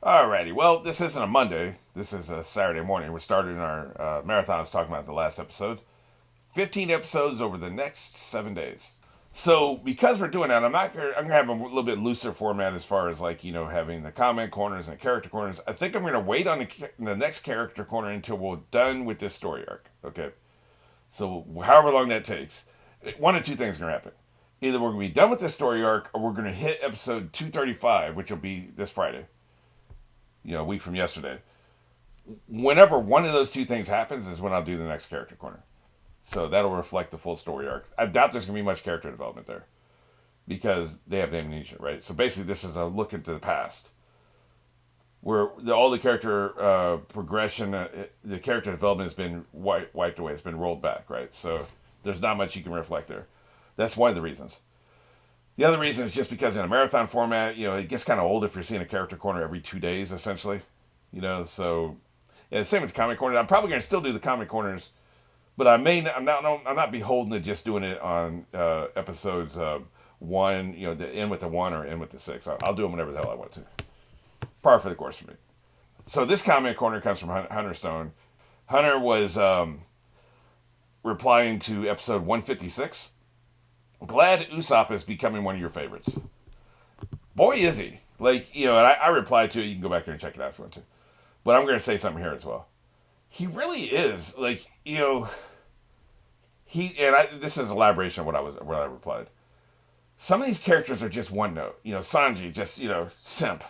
Alrighty, well, this isn't a Monday. This is a Saturday morning. We're starting our marathon I was talking about in the last episode. 15 episodes over the next 7 days. So because we're doing that, I'm gonna have a little bit looser format as far as like having the comment corners and character corners. I think I'm gonna wait on the next character corner until we're done with this story arc. Okay, so however long that takes, one of two things are gonna happen. Either we're gonna be done with this story arc, or we're gonna hit episode 235, which will be this Friday. A week from yesterday. Whenever one of those two things happens is when I'll do the next character corner. So that'll reflect the full story arc. I doubt there's going to be much character development there because they have amnesia, right? So basically, this is a look into the past where all the character progression, the character development has been wiped away. It's been rolled back, right? So there's not much you can reflect there. That's one of the reasons. The other reason is just because in a marathon format, it gets kind of old if you're seeing a character corner every 2 days, essentially. So yeah, same with the comic corner. I'm probably going to still do the comic corners, but I'm not beholden to just doing it on episodes one, the end with the one or end with the six. I'll do them whenever the hell I want to. Par for the course for me. So this comic corner comes from Hunter Stone. Hunter was replying to episode 156. Glad Usopp is becoming one of your favorites. Boy, is he. And I replied to it. You can go back there and check it out if you want to. But I'm going to say something here as well. He really is. This is elaboration of what I replied. Some of these characters are just one note. Sanji, just, simp.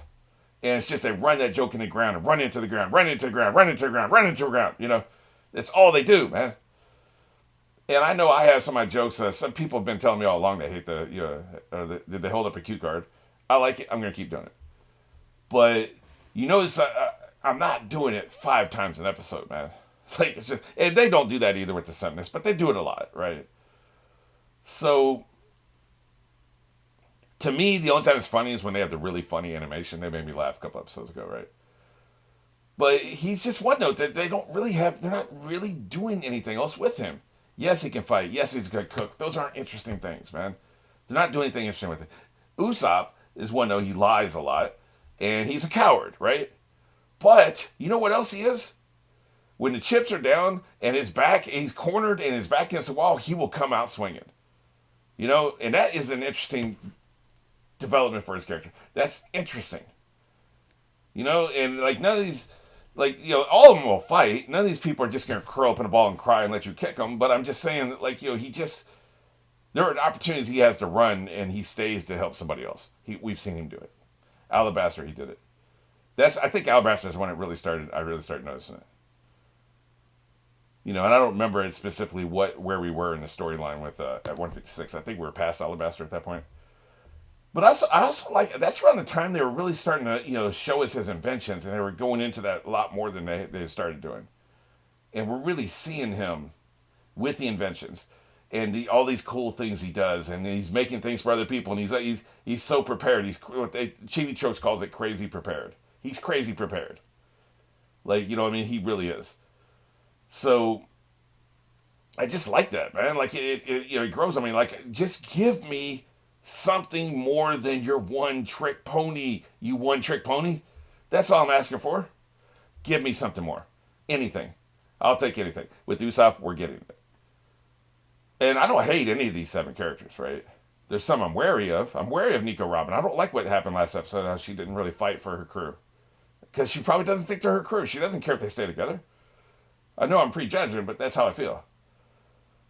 And it's just they run that joke in the ground and run into the ground, run into the ground, run into the ground, run into the ground. That's all they do, man. And I know I have some of my jokes. Some people have been telling me all along they hate did they hold up a cue card? I like it. I'm going to keep doing it. But you notice I'm not doing it 5 times an episode, man. It's just, and they don't do that either with the simpness, but they do it a lot, right? So to me, the only time it's funny is when they have the really funny animation. They made me laugh a couple episodes ago, right? But he's just one note. They're not really doing anything else with him. Yes, he can fight. Yes, he's a good cook. Those aren't interesting things, man. They're not doing anything interesting with it. Usopp is one note. He lies a lot, and he's a coward, right? But you know what else he is? When the chips are down and he's cornered and his back against the wall, he will come out swinging. And that is an interesting development for his character. That's interesting. And none of these, all of them will fight. None of these people are just going to curl up in a ball and cry and let you kick them. But I'm just saying that, there are opportunities he has to run and he stays to help somebody else. We've seen him do it. Alabaster, he did it. I think Alabaster is when I really started noticing it. And I don't remember it specifically where we were in the storyline with at 156. I think we were past Alabaster at that point. But I also like that's around the time they were really starting to show us his inventions, and they were going into that a lot more than they started doing, and we're really seeing him with the inventions and all these cool things he does, and he's making things for other people, and he's so prepared. He's what Chibi Chokes calls it crazy prepared. He's crazy prepared. He really is. So I just like that, man. It grows on me. Just give me something more than your one trick pony. You one trick pony. That's all I'm asking for. Give me something more. Anything. I'll take anything. With Usopp, we're getting it. And I don't hate any of these 7 characters, right? There's some I'm wary of. I'm wary of Nico Robin. I don't like what happened last episode, how she didn't really fight for her crew. Because she probably doesn't think they're her crew. She doesn't care if they stay together. I know I'm prejudging, but that's how I feel.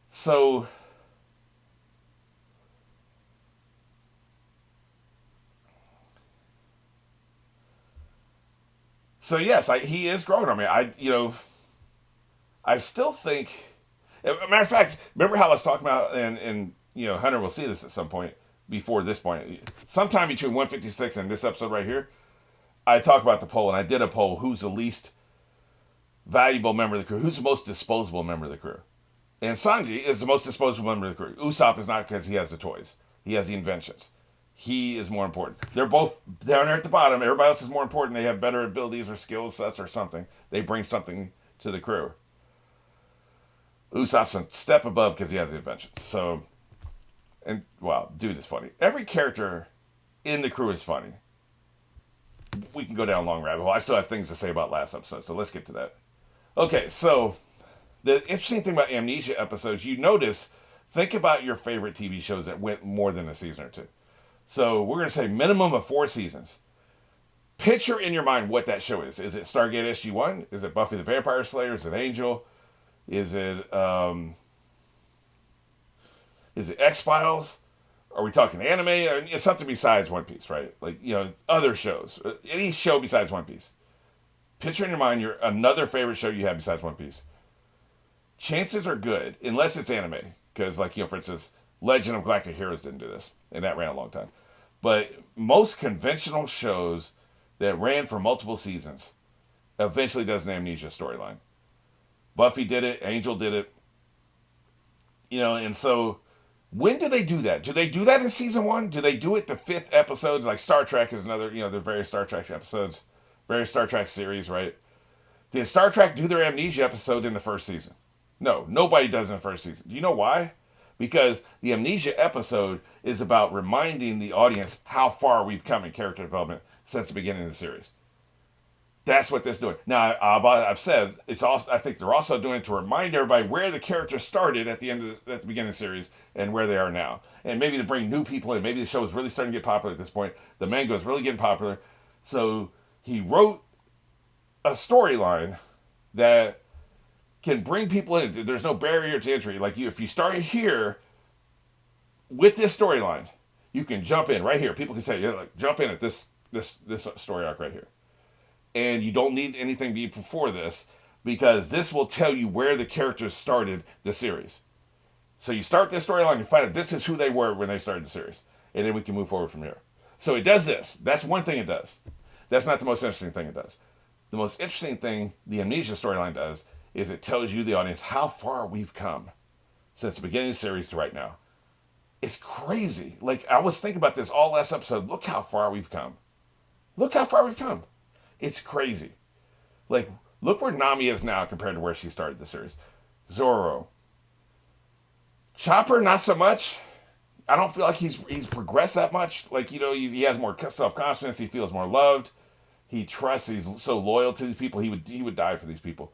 So yes, he is growing on me. I still think. As a matter of fact, remember how I was talking about, and Hunter will see this at some point before this point. Sometime between 156 and this episode right here, I talked about the poll, and I did a poll: who's the least valuable member of the crew? Who's the most disposable member of the crew? And Sanji is the most disposable member of the crew. Usopp is not because he has the toys. He has the inventions. He is more important. They're both down there at the bottom. Everybody else is more important. They have better abilities or skill sets or something. They bring something to the crew. Usopp's a step above because he has the inventions. So, and wow, dude is funny. Every character in the crew is funny. we can go down a long rabbit hole. I still have things to say about last episode, so let's get to that. Okay, so the interesting thing about Amnesia episodes, you notice, think about your favorite TV shows that went more than a season or two. So we're going to say minimum of 4 seasons. Picture in your mind what that show is. Is it Stargate SG-1? Is it Buffy the Vampire Slayer? Is it Angel? Is it X-Files? Are we talking anime? Or it's something besides One Piece, right? Like, other shows. Any show besides One Piece. Picture in your mind another favorite show you have besides One Piece. Chances are good, unless it's anime. Because, for instance, Legend of Galactic Heroes didn't do this. And that ran a long time. But most conventional shows that ran for multiple seasons eventually does an Amnesia storyline. Buffy did it. Angel did it. And so when do they do that? Do they do that in season 1? Do they do it the 5th episode? Like Star Trek is another, the various Star Trek episodes, various Star Trek series, right? Did Star Trek do their Amnesia episode in the first season? No, nobody does in the first season. Do you know why? Because the Amnesia episode is about reminding the audience how far we've come in character development since the beginning of the series. That's what this is doing. Now, I've said it's also. I think they're also doing it to remind everybody where the characters started at the beginning of the series and where they are now, and maybe to bring new people in. Maybe the show is really starting to get popular at this point. The manga is really getting popular, so he wrote a storyline that can bring people in. There's no barrier to entry. Like if you start here with this storyline, you can jump in right here. People can say, jump in at this story arc right here. And you don't need anything before this because this will tell you where the characters started the series. So you start this storyline, you find out this is who they were when they started the series. And then we can move forward from here. So it does this. That's one thing it does. That's not the most interesting thing it does. The most interesting thing the Amnesia storyline does is it tells you, the audience, how far we've come since the beginning of the series to right now. It's crazy. I was thinking about this all last episode. Look how far we've come. Look how far we've come. It's crazy. Look where Nami is now compared to where she started the series. Zoro. Chopper, not so much. I don't feel like he's progressed that much. He has more self-confidence. He feels more loved. He trusts. He's so loyal to these people. He would die for these people.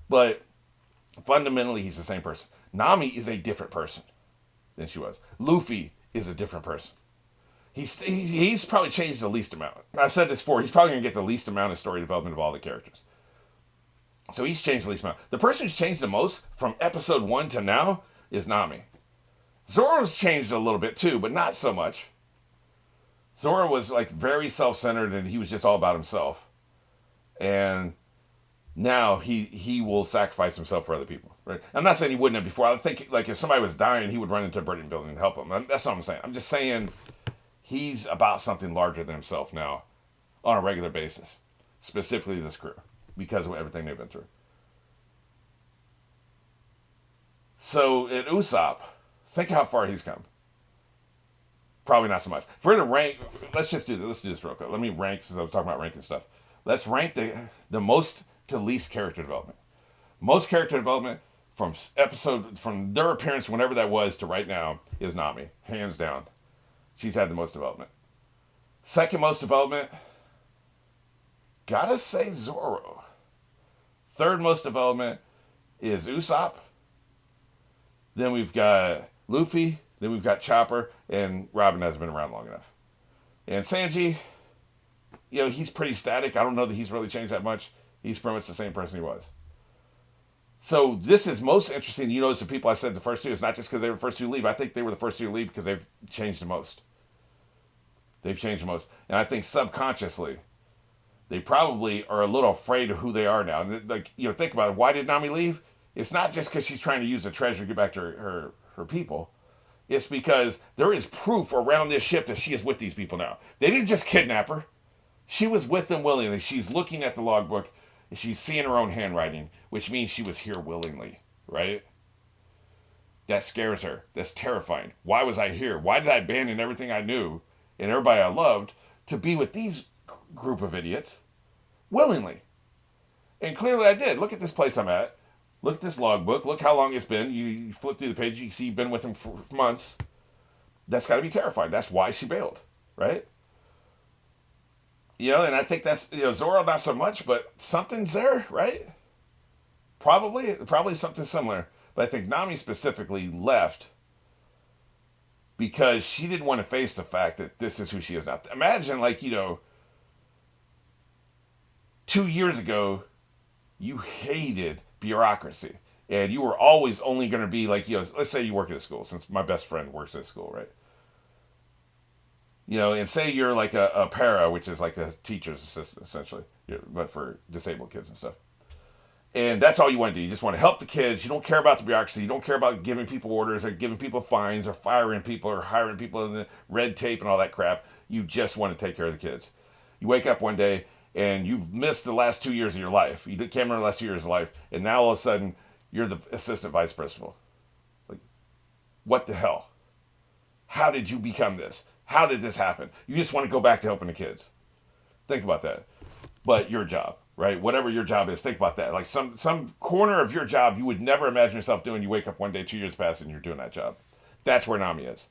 But fundamentally, he's the same person. Nami is a different person than she was. Luffy is a different person. He's probably changed the least amount. I've said this before. He's probably going to get the least amount of story development of all the characters. So he's changed the least amount. The person who's changed the most from episode 1 to now is Nami. Zoro's changed a little bit too, but not so much. Zoro was very self-centered and he was just all about himself. And now he will sacrifice himself for other people. Right? I'm not saying he wouldn't have before. I think if somebody was dying, he would run into a burning building and help them. That's what I'm saying. I'm just saying he's about something larger than himself now on a regular basis. Specifically this crew. Because of everything they've been through. So in Usopp, think how far he's come. Probably not so much. If we're to rank, let's just do this. Let's do this real quick. Let me rank, since I was talking about ranking stuff. Let's rank the most to least character development. Most character development from their appearance, whenever that was, to right now, is Nami. Hands down. She's had the most development. Second most development, gotta say Zoro. Third most development is Usopp. Then we've got Luffy. Then we've got Chopper. And Robin hasn't been around long enough. And Sanji, he's pretty static. I don't know that he's really changed that much. He's pretty much the same person he was. So this is most interesting. You notice the people I said the first two, it's not just because they were the first two to leave. I think they were the first two to leave because they've changed the most. They've changed the most. And I think subconsciously, they probably are a little afraid of who they are now. And think about it. Why did Nami leave? It's not just because she's trying to use the treasure to get back to her people. It's because there is proof around this ship that she is with these people now. They didn't just kidnap her. She was with them willingly. She's looking at the logbook. And she's seeing her own handwriting, which means she was here willingly, right? That scares her. That's terrifying. Why was I here? Why did I abandon everything I knew and everybody I loved to be with these group of idiots willingly? And clearly I did. Look at this place I'm at. Look at this logbook. Look how long it's been. You flip through the page, you can see you've been with him for months. That's got to be terrifying. That's why she bailed, right? And I think that's Zoro not so much, but something's there, right? Probably something similar. But I think Nami specifically left because she didn't want to face the fact that this is who she is now. Imagine, like, 2 years ago, you hated bureaucracy. And you were always only going to be like, let's say you work at a school, since my best friend works at a school, right? And say you're like a para, which is like a teacher's assistant, essentially, but for disabled kids and stuff. And that's all you want to do. You just want to help the kids. You don't care about the bureaucracy. You don't care about giving people orders or giving people fines or firing people or hiring people in the red tape and all that crap. You just want to take care of the kids. You wake up one day and you've missed the last 2 years of your life. You can't remember the last 2 years of life. And now all of a sudden, you're the assistant vice principal. Like, what the hell? How did you become this? How did this happen? You just want to go back to helping the kids. Think about that. But your job, right? Whatever your job is, think about that. Like some corner of your job you would never imagine yourself doing. You wake up one day, 2 years pass, and you're doing that job. That's where Nami is.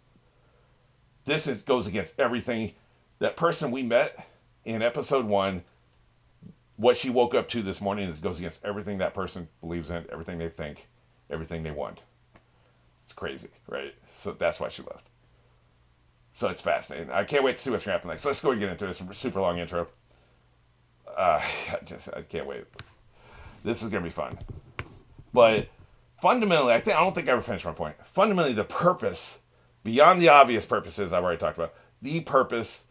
Goes against everything. That person we met in episode 1, what she woke up to this morning goes against everything that person believes in, everything they think, everything they want. It's crazy, right? So that's why she left. So it's fascinating. I can't wait to see what's going to happen next. So let's go and get into this super long intro. I can't wait. This is going to be fun. But fundamentally, I don't think I ever finished my point. Fundamentally, the purpose, beyond the obvious purposes I've already talked about, the purpose,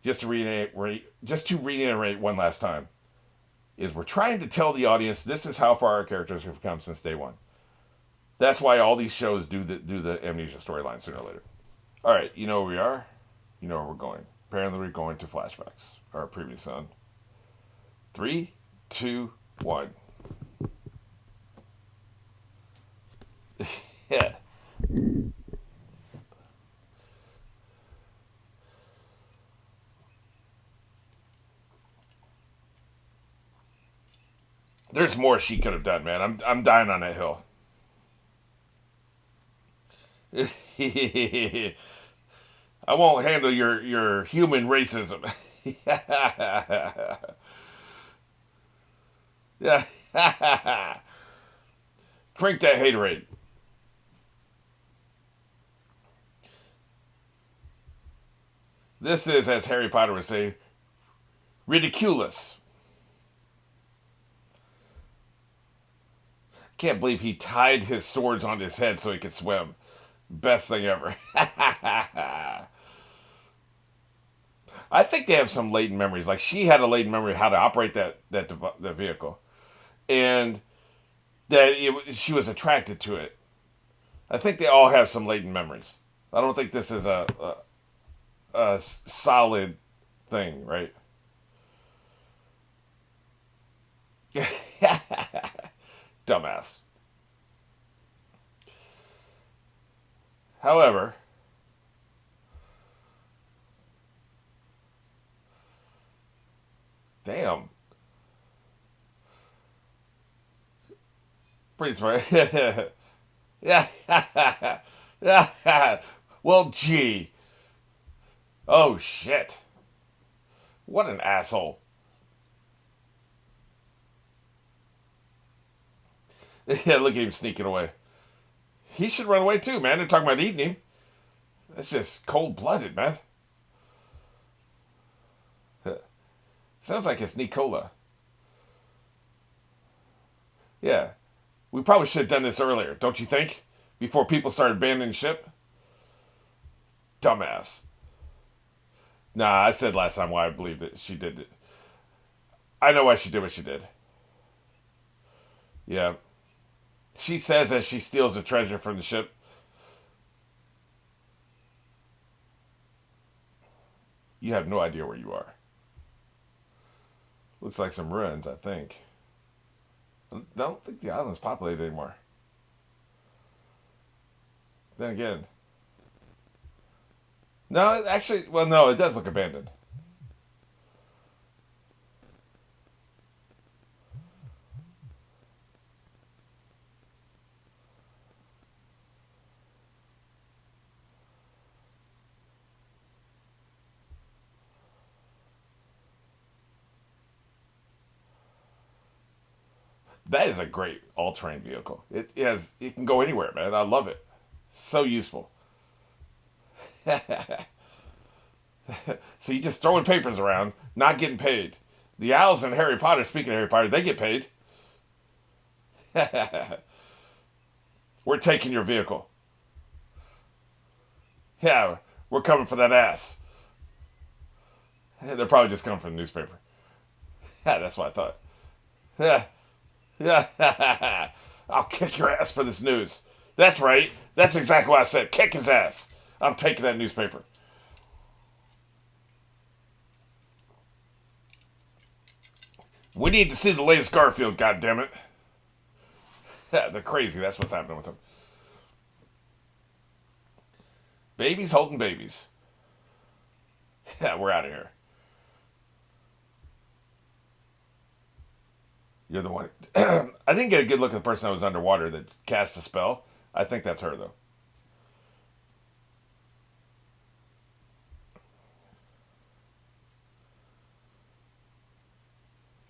just to reiterate one last time, is we're trying to tell the audience this is how far our characters have come since day one. That's why all these shows do the amnesia storyline sooner or later. All right, you know where we are. You know where we're going. Apparently, we're going to flashbacks. Our previous on. 3, 2, 1. Yeah. There's more she could have done, man. I'm dying on that hill. I won't handle your human racism. Yeah. Drink that haterade. This is, as Harry Potter would say, ridiculous. Can't believe he tied his swords on his head so he could swim. Best thing ever. I think they have some latent memories. Like she had a latent memory of how to operate that vehicle, and that she was attracted to it. I think they all have some latent memories. I don't think this is a solid thing, right? Dumbass. However, damn, pretty smart. Yeah. Well, gee. Oh shit. What an asshole. Yeah, look at him sneaking away. He should run away too, man. They're talking about eating him. That's just cold blooded, man. Sounds like it's Nicola. Yeah. We probably should have done this earlier, don't you think? Before people started abandoning ship? Dumbass. Nah, I said last time why I believed that she did it. I know why she did what she did. Yeah. She says as she steals the treasure from the ship. You have no idea where you are. Looks like some ruins, I think. I don't think the island's populated anymore. Then again. No, actually, well, no, it does look abandoned. That is a great all-terrain vehicle. It can go anywhere, man. I love it. So useful. So you just throwing papers around, not getting paid. The owls in Harry Potter, speaking of Harry Potter, they get paid. We're taking your vehicle. Yeah, we're coming for that ass. They're probably just coming from the newspaper. Yeah, that's what I thought. Yeah, yeah. I'll kick your ass for this news. That's right. That's exactly what I said. Kick his ass. I'm taking that newspaper. We need to see the latest Garfield, goddammit. Yeah, they're crazy. That's what's happening with them. Babies holding babies. Yeah, we're out of here. You're the one. I didn't get a good look at the person that was underwater that cast a spell. I think that's her, though.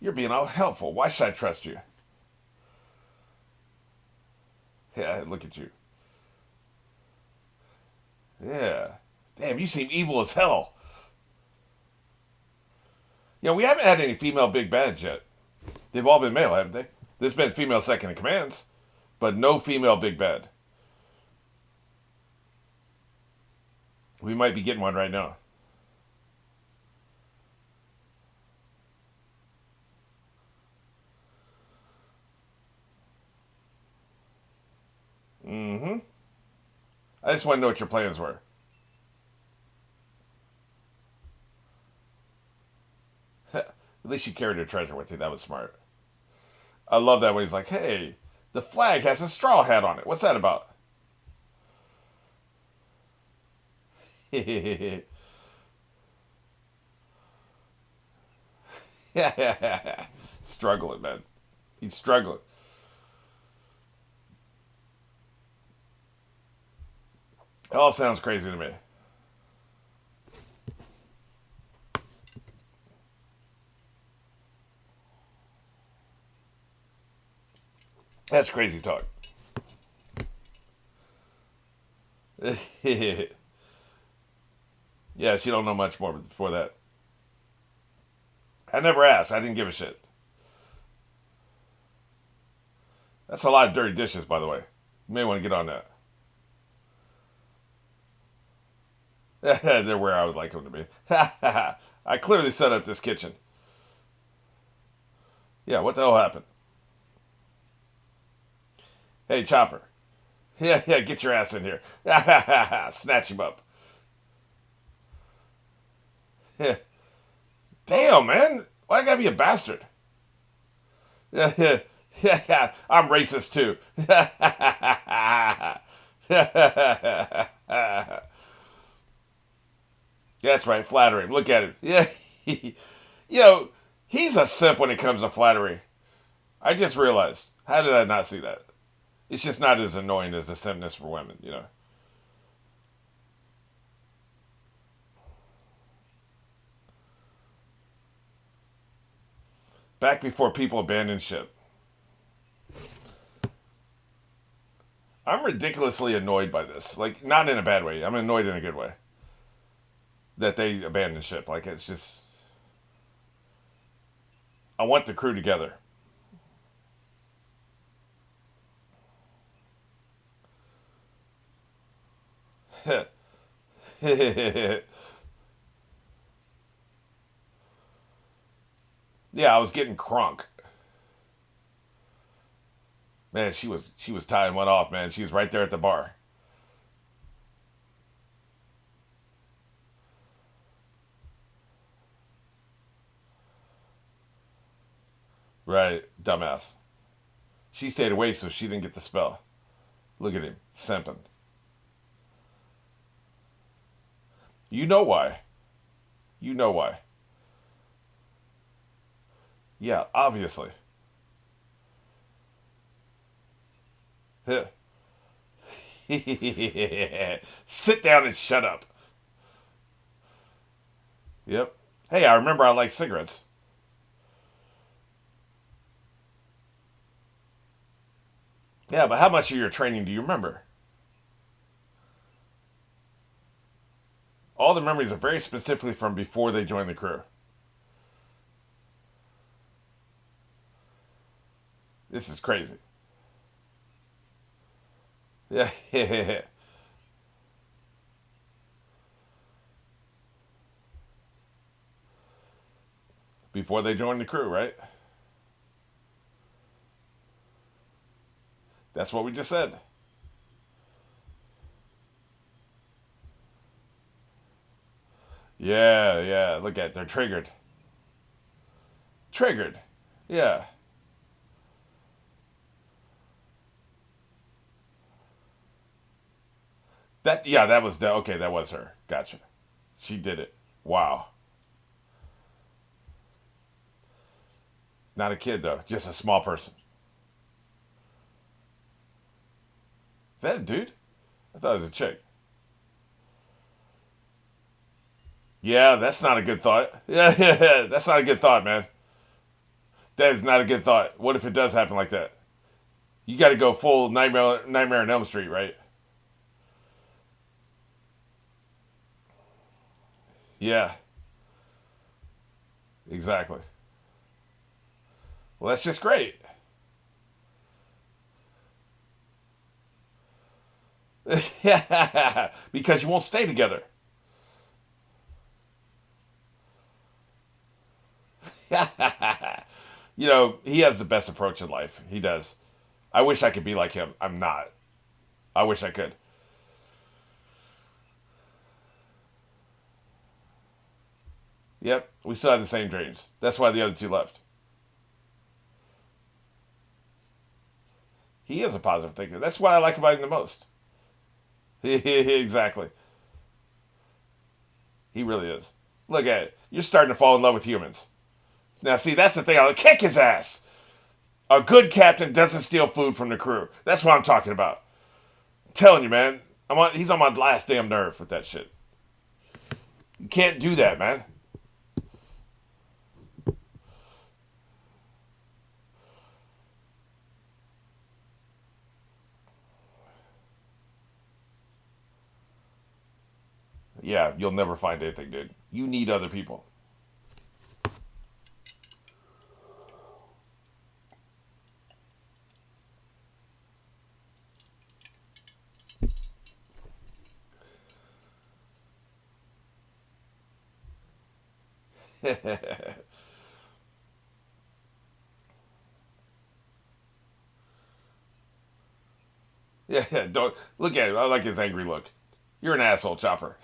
You're being all helpful. Why should I trust you? Yeah, look at you. Yeah. Damn, you seem evil as hell. You know, we haven't had any female big bads yet. They've all been male, haven't they? There's been female second in commands, but no female big bad. We might be getting one right now. Mm-hmm. I just want to know what your plans were. At least you carried a treasure with you. That was smart. I love that when he's like, hey, the flag has a straw hat on it. What's that about? Yeah. Struggling, man. He's struggling. It all sounds crazy to me. That's crazy talk. Yeah, she don't know much more before that. I never asked. I didn't give a shit. That's a lot of dirty dishes, by the way. You may want to get on that. They're where I would like them to be. I clearly set up this kitchen. Yeah, what the hell happened? Hey, Chopper. Yeah, yeah, get your ass in here. Snatch him up. Yeah. Damn, man. Why I gotta be a bastard? Yeah, yeah, yeah, yeah. I'm racist too. That's right, flatter him. Look at him. Yeah. You know, he's a simp when it comes to flattery. I just realized. How did I not see that? It's just not as annoying as the simpness for women, you know. Back before people abandoned ship. I'm ridiculously annoyed by this. Like, not in a bad way. I'm annoyed in a good way. That they abandoned ship. Like, it's just. I want the crew together. Yeah, I was getting crunk. Man, she was tying one off, man. She was right there at the bar. Right, dumbass. She stayed awake so she didn't get the spell. Look at him, simping. You know why. You know why. Yeah, obviously. Sit down and shut up. Yep. Hey, I remember I like cigarettes. Yeah, but how much of your training do you remember? All the memories are very specifically from before they joined the crew. This is crazy. Yeah, yeah. Before they joined the crew, right? That's what we just said. Yeah, yeah. Look at it. They're triggered. Triggered. Yeah. That yeah, that was the okay, that was her. Gotcha. She did it. Wow. Not a kid though, just a small person. Is that a dude? I thought it was a chick. Yeah, that's not a good thought. Yeah, yeah, yeah. That's not a good thought, man. That is not a good thought. What if it does happen like that? You got to go full Nightmare on Elm Street, right? Yeah, exactly. Well, that's just great. Yeah, because you won't stay together. You know, he has the best approach in life. He does. I wish I could be like him. I'm not. I wish I could. Yep, we still have the same dreams. That's why the other two left. He is a positive thinker. That's what I like about him the most. Exactly. He really is. Look at it. You're starting to fall in love with humans. Now, see, that's the thing. I'll kick his ass. A good captain doesn't steal food from the crew. That's what I'm talking about. I'm telling you, man. He's on my last damn nerve with that shit. You can't do that, man. Yeah, you'll never find anything, dude. You need other people. Yeah, don't look at him. I like his angry look. You're an asshole, Chopper.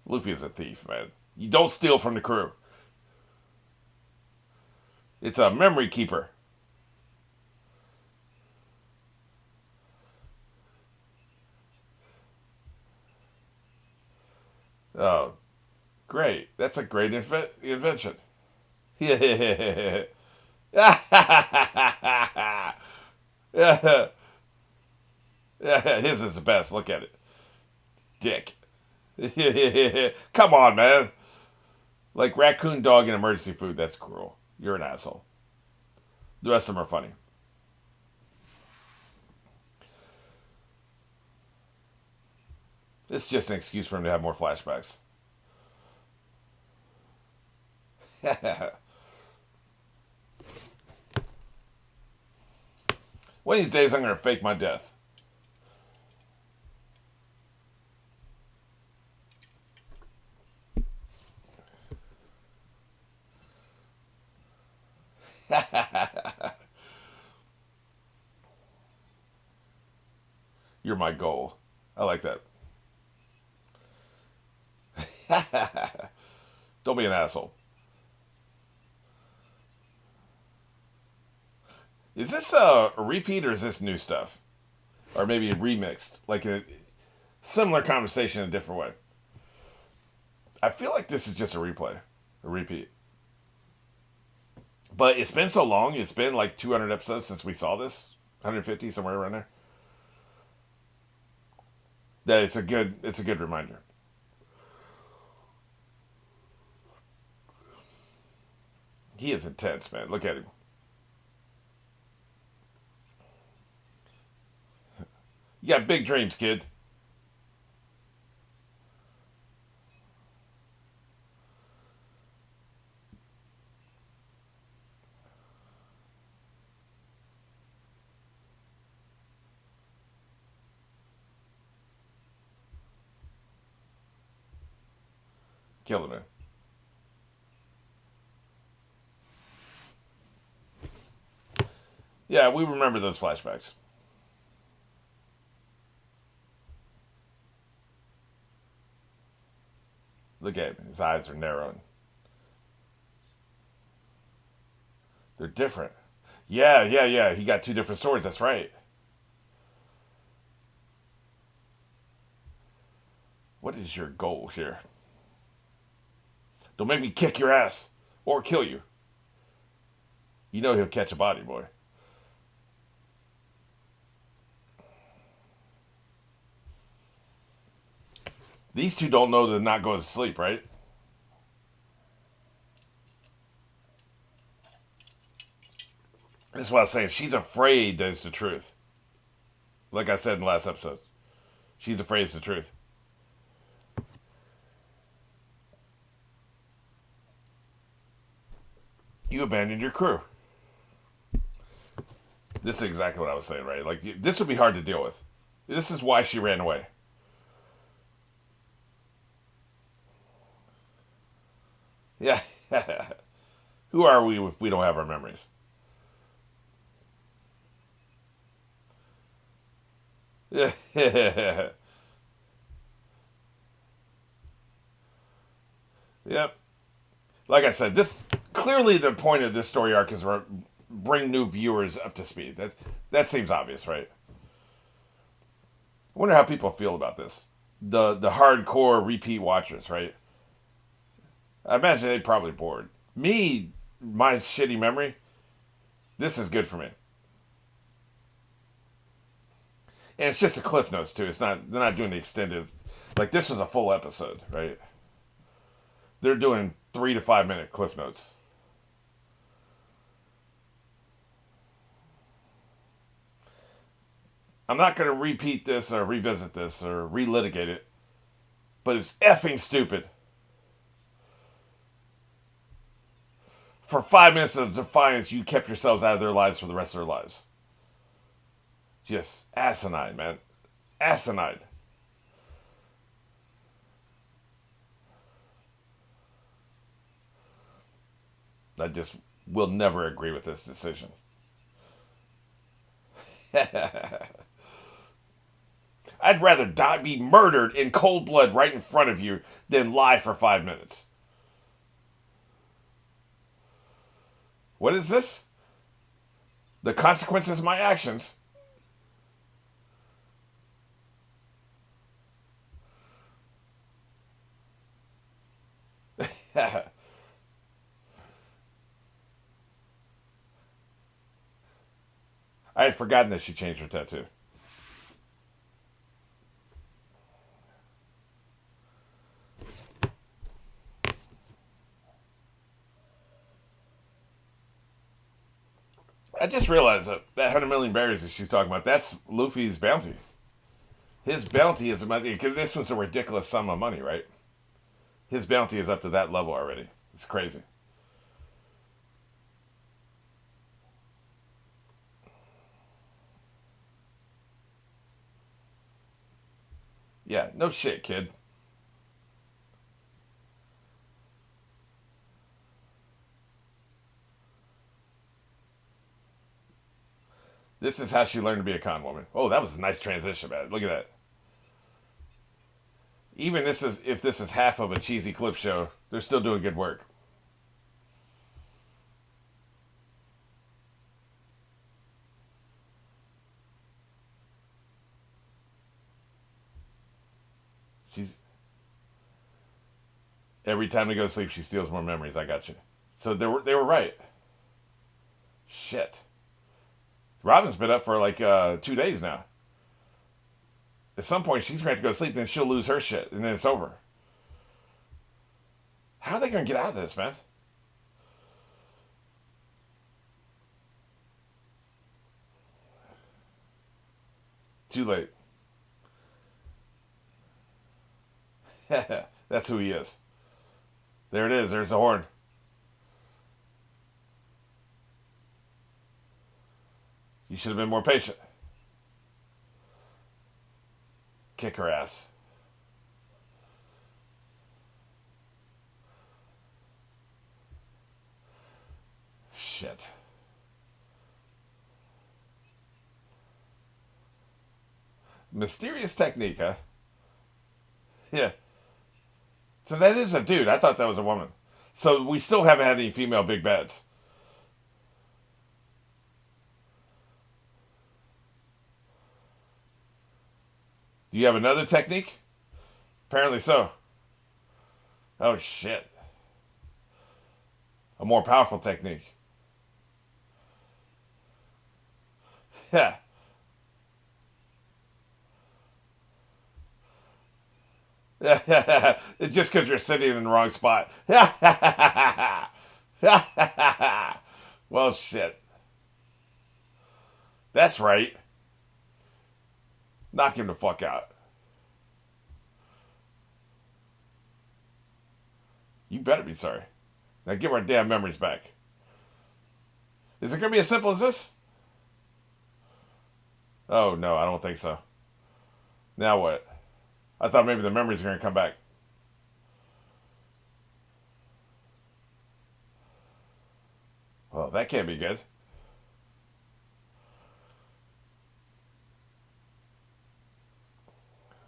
Luffy is a thief, man. You don't steal from the crew. It's a memory keeper. Oh, great. That's a great invention. Yeah. Yeah. His is the best. Look at it. Dick. Come on, man. Like raccoon dog and emergency food. That's cruel. You're an asshole. The rest of them are funny. It's just an excuse for him to have more flashbacks. One of these days, I'm going to fake my death. You're my goal. I like that. Don't be an asshole. Is this a repeat or is this new stuff? Or maybe remixed? Like a similar conversation in a different way. I feel like this is just a replay, a repeat. But it's been so long. It's been like 200 episodes since we saw this. 150, somewhere around there. That it's a good reminder. He is intense, man. Look at him. You got big dreams, kid. Killing him. Yeah, we remember those flashbacks. Look at him. His eyes are narrowing. They're different. Yeah, yeah, yeah. He got two different swords. That's right. What is your goal here? Don't make me kick your ass or kill you. You know he'll catch a body, boy. These two don't know to not go to sleep, right? That's what I was saying. She's afraid that it's the truth. Like I said in the last episode, she's afraid it's the truth. You abandoned your crew. This is exactly what I was saying, right? Like, this would be hard to deal with. This is why she ran away. Yeah. Who are we if we don't have our memories? Yep. Like I said, this clearly the point of this story arc is to bring new viewers up to speed. That seems obvious, right? I wonder how people feel about this. The hardcore repeat watchers, right? I imagine they're probably bored. Me, my shitty memory, this is good for me. And it's just a cliff notes too. It's not they're not doing the extended like this was a full episode, right? They're doing 3 to 5 minute cliff notes. I'm not going to repeat this or revisit this or relitigate it, but it's effing stupid. For 5 minutes of defiance, you kept yourselves out of their lives for the rest of their lives. Just asinine, man. Asinine. I just will never agree with this decision. I'd rather die, be murdered in cold blood right in front of you than lie for 5 minutes. What is this? The consequences of my actions. I had forgotten that she changed her tattoo. I just realized that 100 million berries that she's talking about, that's Luffy's bounty. His bounty is about, because this was a ridiculous sum of money, right? His bounty is up to that level already. It's crazy. Yeah, no shit, kid. This is how she learned to be a con woman. Oh, that was a nice transition, man. Look at that. Even this is if this is half of a cheesy clip show, they're still doing good work. She's every time they go to sleep, she steals more memories. I got you. So they were right. Shit. Robin's been up for like 2 days now. At some point, she's going to have to go to sleep, then she'll lose her shit, and then it's over. How are they going to get out of this, man? Too late. That's who he is. There it is. There's the horn. You should have been more patient. Kick her ass. Shit. Mysterious technique, huh? Yeah. So that is a dude. I thought that was a woman. So we still haven't had any female big bads. Do you have another technique? Apparently so. Oh shit. A more powerful technique. Yeah. Just because you're sitting in the wrong spot. Well, shit. That's right. Knock him the fuck out. You better be sorry. Now give our damn memories back. Is it going to be as simple as this? Oh, no, I don't think so. Now what? I thought maybe the memories were going to come back. Well, that can't be good.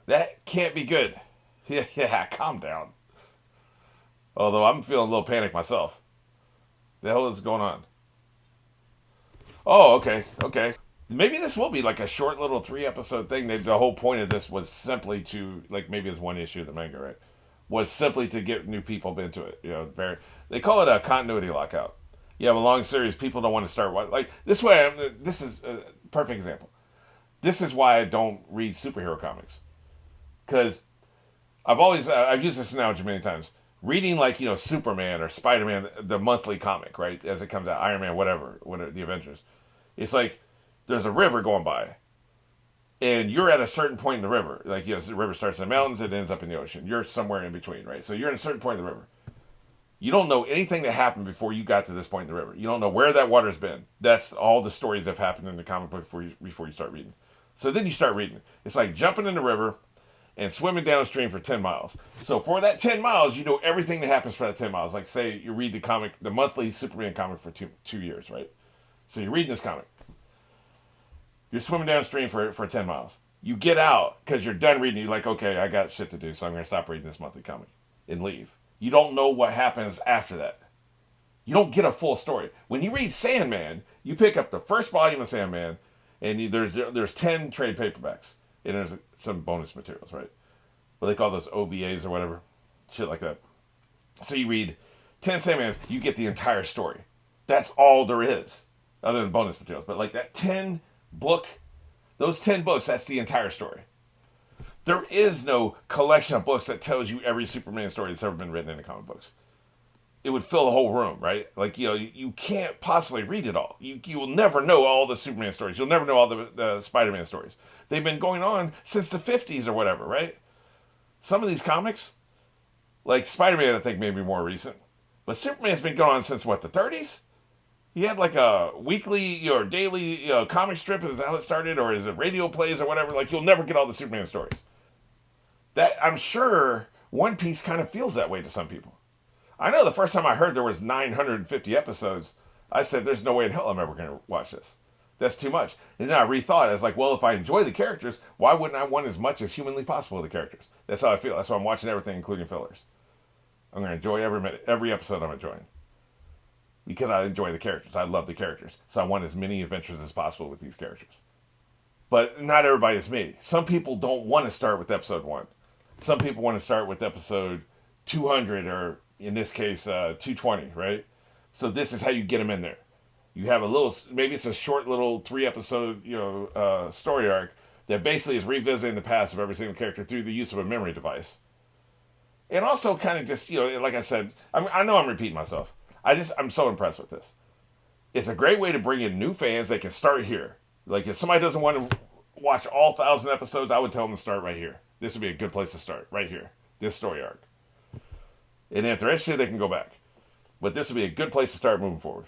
That can't be good. Yeah, calm down. Although I'm feeling a little panic myself. The hell is going on? Oh, okay, okay. Maybe this will be like a short little 3 episode thing. The whole point of this was simply to, like, maybe it's one issue of the manga, right? Was simply to get new people into it. You know, they call it a continuity lockout. You have a long series, people don't want to start like this way. This is a perfect example. This is why I don't read superhero comics because I've used this analogy many times. Reading like Superman or Spider Man, the monthly comic, right, as it comes out, Iron Man, whatever the Avengers. It's like there's a river going by, and you're at a certain point in the river. Like the river starts in the mountains, it ends up in the ocean. You're somewhere in between, right? So you're at a certain point in the river. You don't know anything that happened before you got to this point in the river. You don't know where that water's been. That's all the stories that have happened in the comic book before you start reading. So then you start reading. It's like jumping in the river and swimming downstream for 10 miles. So for that 10 miles, you know everything that happens for that 10 miles. Like say you read the monthly Superman comic for 2 years, right? So you're reading this comic. You're swimming downstream for 10 miles. You get out because you're done reading. You're like, okay, I got shit to do, so I'm going to stop reading this monthly comic and leave. You don't know what happens after that. You don't get a full story. When you read Sandman, you pick up the first volume of Sandman, and there's 10 trade paperbacks, and there's some bonus materials, right? What they call those OVAs or whatever, shit like that. So you read 10 Sandmans, you get the entire story. That's all there is, other than bonus materials. But like that 10 book, those 10 books, that's the entire story. There is no collection of books that tells you every Superman story that's ever been written in the comic books. It would fill the whole room, right? Like, you can't possibly read it all. You will never know all the Superman stories. You'll never know all the Spider-Man stories. They've been going on since the 50s or whatever, right? Some of these comics, like Spider-Man, I think maybe more recent. But Superman's been going on since, what, the 30s? He had like a weekly or daily comic strip is how it started, or is it radio plays or whatever. Like, you'll never get all the Superman stories. That I'm sure One Piece kind of feels that way to some people. I know the first time I heard there was 950 episodes, I said, there's no way in hell I'm ever going to watch this. That's too much. And then I rethought. I was like, well, if I enjoy the characters, why wouldn't I want as much as humanly possible of the characters? That's how I feel. That's why I'm watching everything, including fillers. I'm going to enjoy every minute, every episode I'm enjoying. Because I enjoy the characters. I love the characters. So I want as many adventures as possible with these characters. But not everybody is me. Some people don't want to start with episode 1. Some people want to start with episode 200 or, in this case, 220, right? So this is how you get them in there. You have a little, maybe it's a short little 3 episode, story arc that basically is revisiting the past of every single character through the use of a memory device. And also kind of just, like I said, I know I'm repeating myself. I'm so impressed with this. It's a great way to bring in new fans. They can start here. Like if somebody doesn't want to watch all 1,000 episodes, I would tell them to start right here. This would be a good place to start, right here. This story arc. And if they're interested, they can go back. But this would be a good place to start moving forward.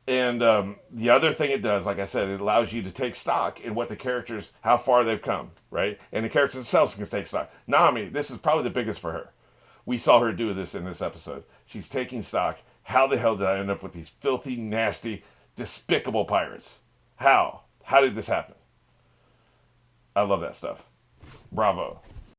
And the other thing it does, like I said, it allows you to take stock in what the characters, how far they've come, right? And the characters themselves can take stock. Nami, this is probably the biggest for her. We saw her do this in this episode. She's taking stock. How the hell did I end up with these filthy, nasty, despicable pirates? How? How did this happen? I love that stuff. Bravo.